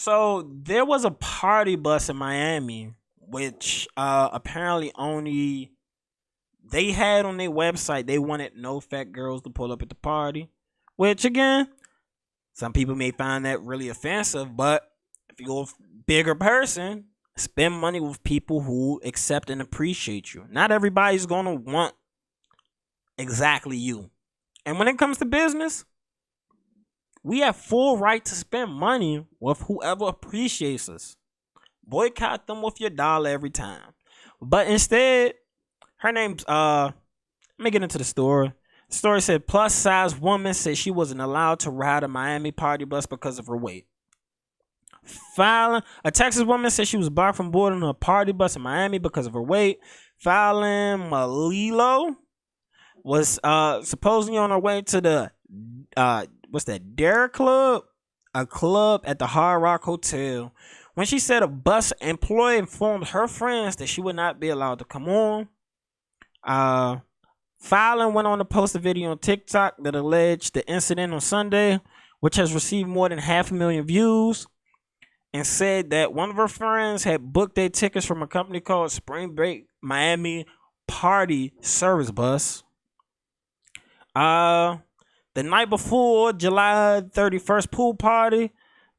So there was a party bus in Miami, which apparently only they had on their website. They wanted no fat girls to pull up at the party, which again, some people may find that really offensive. But if you're a bigger person, spend money with people who accept and appreciate you. Not everybody's gonna want exactly you. And when it comes to business, we have full right to spend money with whoever appreciates us. Boycott them with your dollar every time. But instead, her name's let me get into the story. The story said plus size woman said she wasn't allowed to ride a Miami party bus because of her weight. Filing a Texas woman said she was blocked from boarding a party bus in Miami because of her weight. Fallon Malilo was supposedly on her way to the what's that, Dare Club, a club at the Hard Rock Hotel, when she said a bus employee informed her friends that she would not be allowed to come on. Fallon went on to post a video on TikTok that alleged the incident on Sunday, which has received more than 500,000 views, and said that one of her friends had booked their tickets from a company called Spring Break Miami Party Service Bus. The night before July 31st pool party,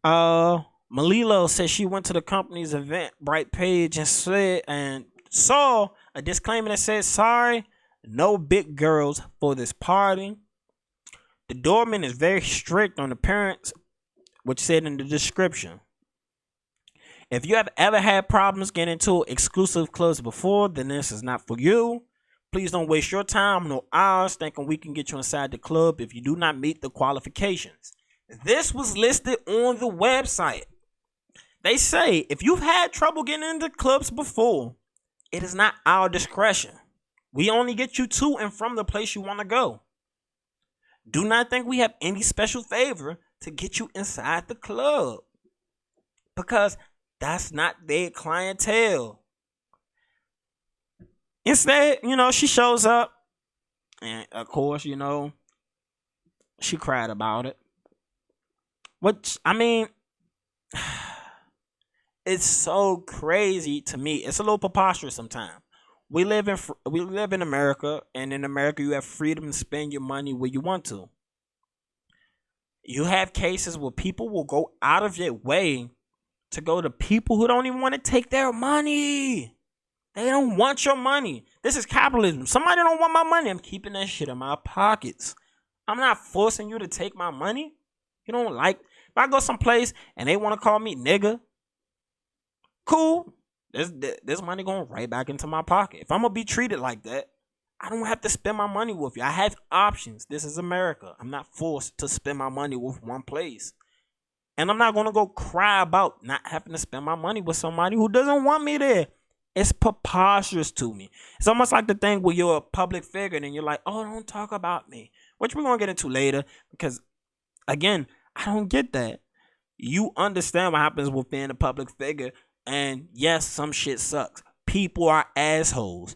Malilo said she went to the company's Eventbrite page and saw a disclaimer that said, "Sorry, no big girls for this party." The doorman is very strict on appearance, which said in the description, "If you have ever had problems getting into exclusive clubs before, then this is not for you. Please don't waste your time nor ours thinking we can get you inside the club if you do not meet the qualifications." This was listed on the website. They say if you've had trouble getting into clubs before, it is not our discretion. We only get you to and from the place you want to go. Do not think we have any special favor to get you inside the club, because that's not their clientele. Instead, she shows up, and of course, she cried about it. Which, I mean, it's so crazy to me. It's a little preposterous sometimes. We live in America, and in America, you have freedom to spend your money where you want to. You have cases where people will go out of their way to go to people who don't even want to take their money. They don't want your money. This is capitalism. Somebody don't want my money. I'm keeping that shit in my pockets. I'm not forcing you to take my money. You don't like. If I go someplace and they want to call me nigga, cool. This money going right back into my pocket. If I'm gonna be treated like that, I don't have to spend my money with you. I have options. This is America. I'm not forced to spend my money with one place. And I'm not gonna go cry about not having to spend my money with somebody who doesn't want me there. It's preposterous to me. It's almost like the thing where you're a public figure and you're like, oh, don't talk about me, which we're going to get into later, because, again, I don't get that. You understand what happens with being a public figure, and yes, some shit sucks. People are assholes.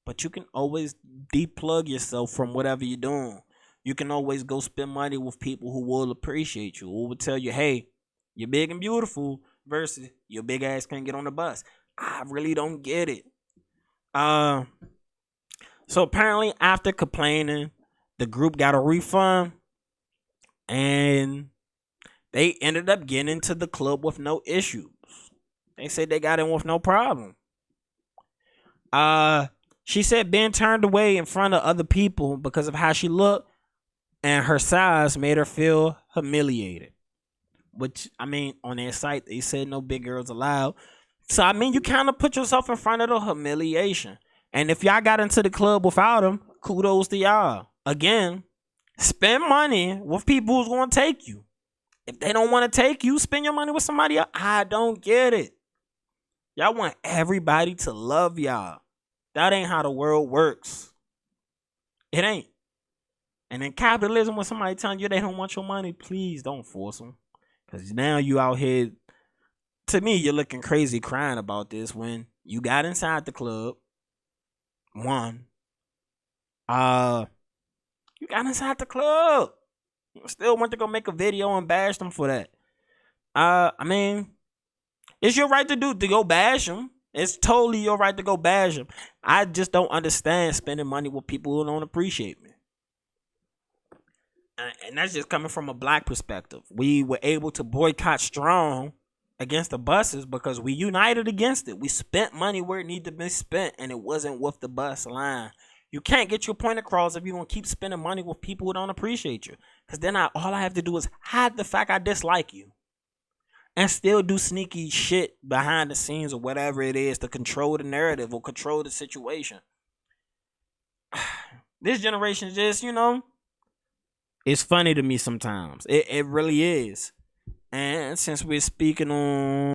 But you can always deplug yourself from whatever you're doing. You can always go spend money with people who will appreciate you, who will tell you, hey, you're big and beautiful, versus your big ass can't get on the bus. I really don't get it. So apparently after complaining, the group got a refund, and they ended up getting into the club with no issues. They said they got in with no problem. She said being turned away in front of other people because of how she looked and her size made her feel humiliated. Which, I mean, on their site, they said no big girls allowed. So, I mean, you kind of put yourself in front of the humiliation. And if y'all got into the club without them, kudos to y'all. Again, spend money with people who's going to take you. If they don't want to take you, spend your money with somebody else. I don't get it. Y'all want everybody to love y'all. That ain't how the world works. It ain't. And in capitalism, when somebody telling you they don't want your money, please don't force them. Because now you out here, to me, you're looking crazy crying about this when you got inside the club. You got inside the club. Still went to go make a video and bash them for that. I mean, it's your right to go bash them. It's totally your right to go bash them. I just don't understand spending money with people who don't appreciate me. And that's just coming from a black perspective. We were able to boycott strong against the buses because we united against it. We spent money where it needed to be spent, and it wasn't with the bus line. You can't get your point across if you're going to keep spending money with people who don't appreciate you. Because then all I have to do is hide the fact I dislike you. And still do sneaky shit behind the scenes or whatever it is to control the narrative or control the situation. This generation just, it's funny to me sometimes. It really is. And since we're speaking on